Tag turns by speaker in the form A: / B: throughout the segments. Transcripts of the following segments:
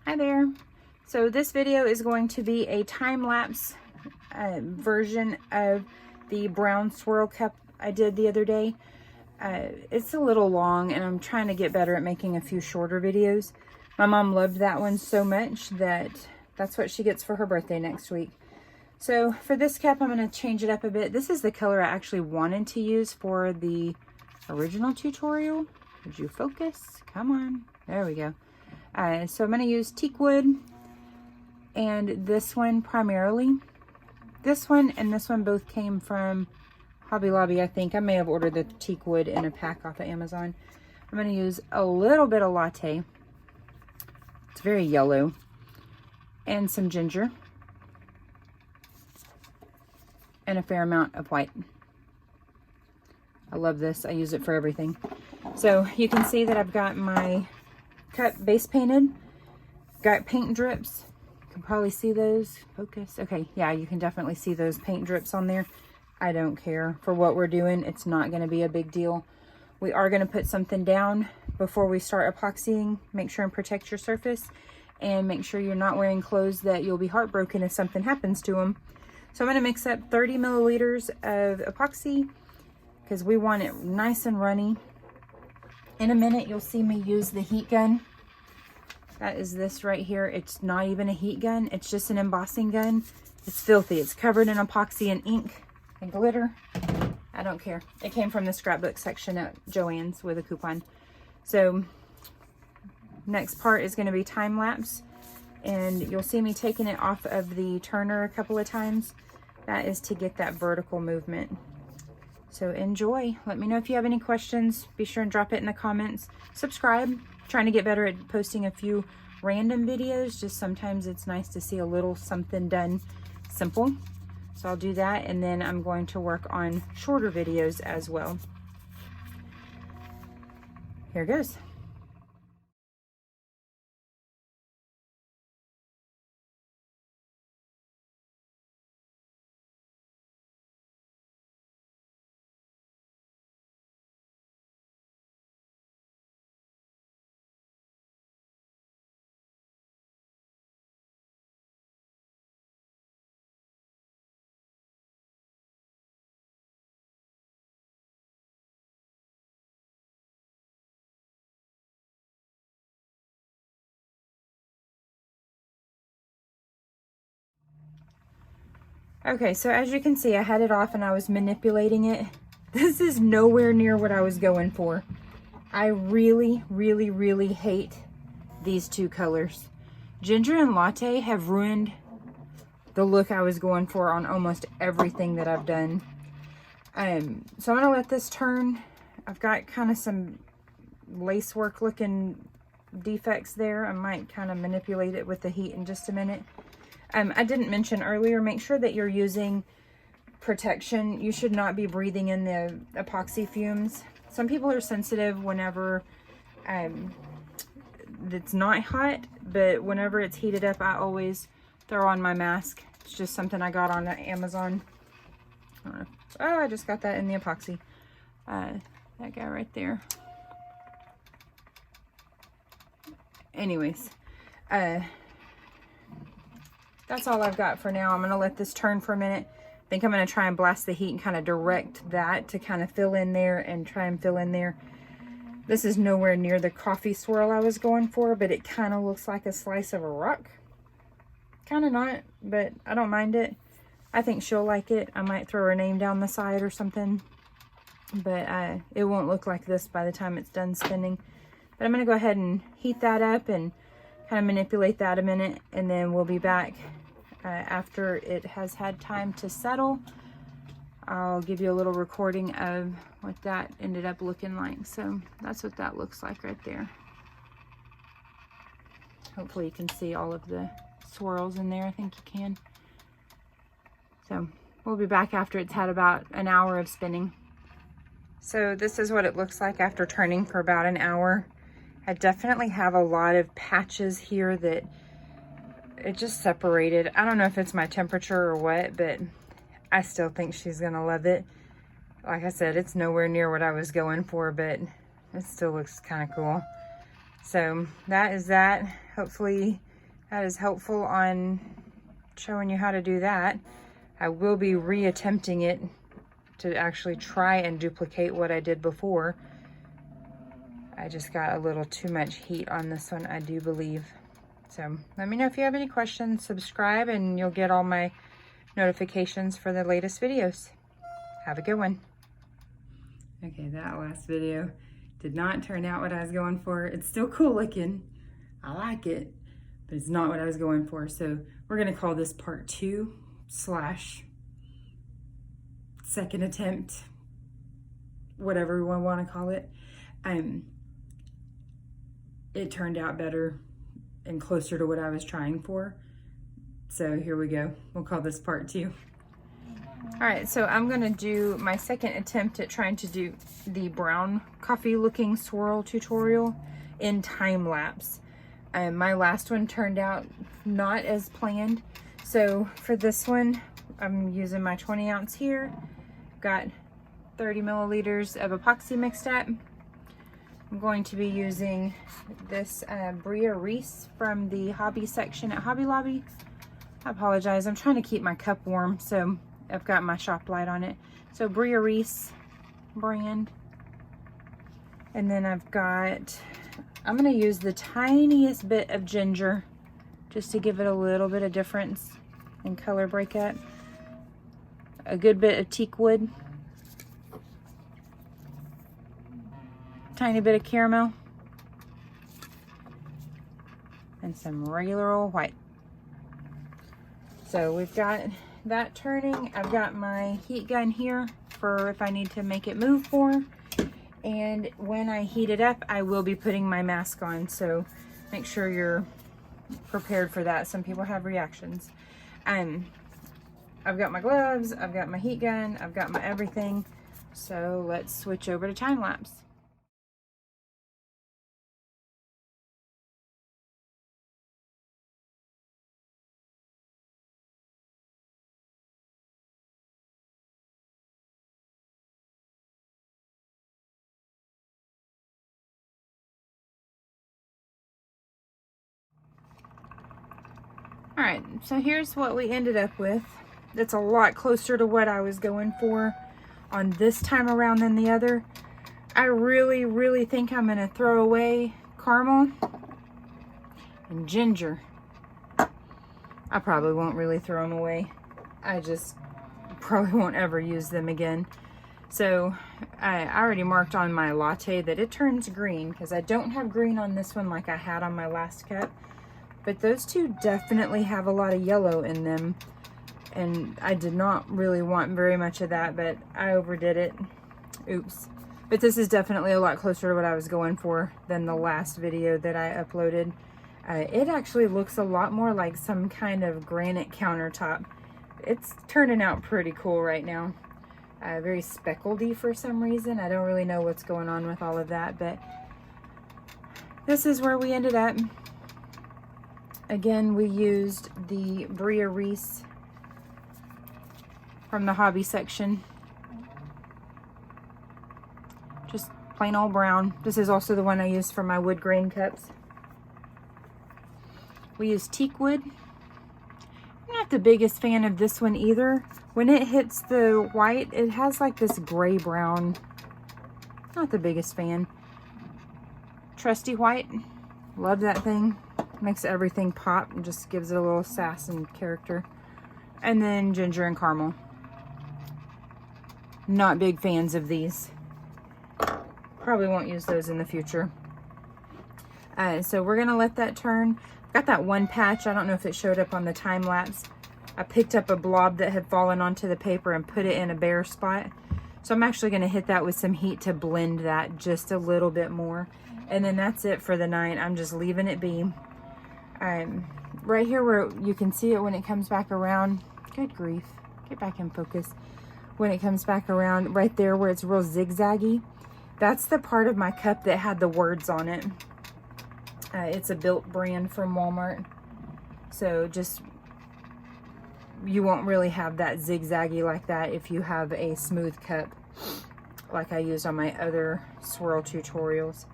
A: Hi there. So this video is going to be a time-lapse version of the brown swirl cup I did the other day. It's a little long and I'm trying to get better at making a few shorter videos. My mom loved that one so much that that's what she gets for her birthday next week. So for this cup, I'm going to change it up a bit. This is the color I actually wanted to use for the original tutorial. Did you focus? Come on. There we go. So I'm going to use teak wood and this one primarily. This one and this one both came from Hobby Lobby, I think. I may have ordered the teak wood in a pack off of Amazon. I'm going to use a little bit of latte. It's very yellow. And some ginger. And a fair amount of white. I love this. I use it for everything. So you can see that I've got my cup base painted. Got paint drips. You can probably see those. Focus. Okay, yeah, you can definitely see those paint drips on there. I don't care. For what we're doing, it's not going to be a big deal. We are going to put something down before we start epoxying. Make sure and protect your surface. And make sure you're not wearing clothes that you'll be heartbroken if something happens to them. So I'm going to mix up 30 milliliters of epoxy because we want it nice and runny. In a minute, you'll see me use the heat gun. That is this right here. It's not even a heat gun. It's just an embossing gun. It's filthy. It's covered in epoxy and ink and glitter. I don't care. It came from the scrapbook section at Joann's with a coupon. So next part is going to be time lapse. And you'll see me taking it off of the turner a couple of times. That is to get that vertical movement. So enjoy. Let me know if you have any questions. Be sure and drop it in the comments. Subscribe. I'm trying to get better at posting a few random videos. Just sometimes it's nice to see a little something done simple. So I'll do that, and then I'm going to work on shorter videos as well. Here goes. Okay, so as you can see, I had it off and I was manipulating it. This is nowhere near what I was going for. I really, really, really hate these two colors. Ginger and latte have ruined the look I was going for on almost everything that I've done. So I'm going to let this turn. I've got kind of some lacework looking defects there. I might kind of manipulate it with the heat in just a minute. I didn't mention earlier, make sure that you're using protection. You should not be breathing in the epoxy fumes. Some people are sensitive whenever it's not hot, but whenever it's heated up, I always throw on my mask. It's just something I got on Amazon. I just got that in the epoxy. That guy right there. Anyways, that's all I've got for now. I'm going to let this turn for a minute. I think I'm going to try and blast the heat and kind of direct that to kind of fill in there and try and fill in there. This is nowhere near the coffee swirl I was going for, but it kind of looks like a slice of a rock. Kind of not, but I don't mind it. I think she'll like it. I might throw her name down the side or something, but it won't look like this by the time it's done spinning. But I'm going to go ahead and heat that up and kind of manipulate that a minute, and then we'll be back after it has had time to settle. I'll give you a little recording of what that ended up looking like. So that's what that looks like right there. Hopefully you can see all of the swirls in there. I think you can. So we'll be back after it's had about an hour of spinning. So this is what it looks like after turning for about an hour. I definitely have a lot of patches here that it just separated. I don't know if it's my temperature or what, but I still think she's gonna love it. Like I said, it's nowhere near what I was going for, but it still looks kind of cool. So that is that. Hopefully that is helpful on showing you how to do that. I will be reattempting it to actually try and duplicate what I did before. I just got a little too much heat on this one, I do believe. So let me know if you have any questions. Subscribe and you'll get all my notifications for the latest videos. Have a good one. Okay, that last video did not turn out what I was going for. It's still cool looking. I like it, but it's not what I was going for. So we're gonna call this part 2 / second attempt, whatever we want to call it. It turned out better and closer to what I was trying for. So here we go. We'll call this part 2. All right, so I'm gonna do my second attempt at trying to do the brown coffee looking swirl tutorial in time lapse. My last one turned out not as planned. So for this one, I'm using my 20 ounce here. Got 30 milliliters of epoxy mixed up. I'm going to be using this Bria Reese from the hobby section at Hobby Lobby. I apologize, I'm trying to keep my cup warm, so I've got my shop light on it. So Bria Reese brand. And then I'm gonna use the tiniest bit of ginger just to give it a little bit of difference in color breakup. A good bit of teak wood. Tiny bit of caramel. And some regular old white. So we've got that turning. I've got my heat gun here for if I need to make it move more. And when I heat it up, I will be putting my mask on. So make sure you're prepared for that. Some people have reactions. I've got my gloves, I've got my heat gun, I've got my everything. So let's switch over to time lapse. All right, so here's what we ended up with. It's a lot closer to what I was going for on this time around than the other. I really think I'm gonna throw away caramel and ginger. I probably won't really throw them away. I just probably won't ever use them again. So I already marked on my latte that it turns green because I don't have green on this one like I had on my last cup. But those two definitely have a lot of yellow in them. And I did not really want very much of that, but I overdid it. Oops. But this is definitely a lot closer to what I was going for than the last video that I uploaded. It actually looks a lot more like some kind of granite countertop. It's turning out pretty cool right now. Very speckledy for some reason. I don't really know what's going on with all of that, but this is where we ended up. Again, we used the Bria Reese from the hobby section. Just plain old brown. This is also the one I used for my wood grain cups. We used teak wood. I'm not the biggest fan of this one either. When it hits the white, it has like this gray brown. Not the biggest fan. Trusty white. Love that thing. Makes everything pop and just gives it a little sass and character. And then ginger and caramel. Not big fans of these. Probably won't use those in the future. So we're gonna let that turn. Got that one patch. I don't know if it showed up on the time lapse. I picked up a blob that had fallen onto the paper and put it in a bare spot. So I'm actually gonna hit that with some heat to blend that just a little bit more. And then that's it for the night. I'm just leaving it be. Right here where you can see it when it comes back around. Good grief. Get back in focus. When it comes back around, right there where it's real zigzaggy, that's the part of my cup that had the words on it. It's a Built brand from Walmart. So just, you won't really have that zigzaggy like that if you have a smooth cup like I used on my other swirl tutorials.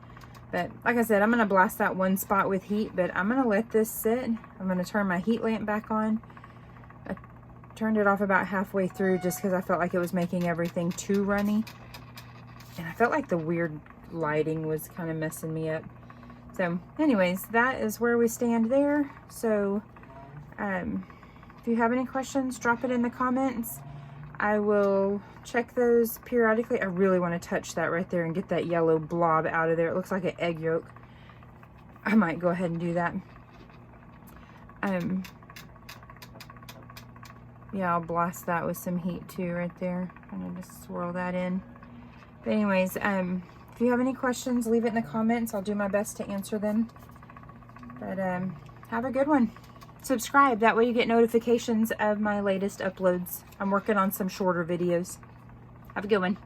A: But like I said, I'm going to blast that one spot with heat, but I'm going to let this sit. I'm going to turn my heat lamp back on. I turned it off about halfway through just because I felt like it was making everything too runny. And I felt like the weird lighting was kind of messing me up. So anyways, that is where we stand there. So if you have any questions, drop it in the comments. I will check those periodically. I really want to touch that right there and get that yellow blob out of there. It looks like an egg yolk. I might go ahead and do that. Yeah, I'll blast that with some heat too right there. I'm gonna just swirl that in. But anyways, if you have any questions, leave it in the comments. I'll do my best to answer them. But have a good one. Subscribe, that way you get notifications of my latest uploads. I'm working on some shorter videos. Have a good one.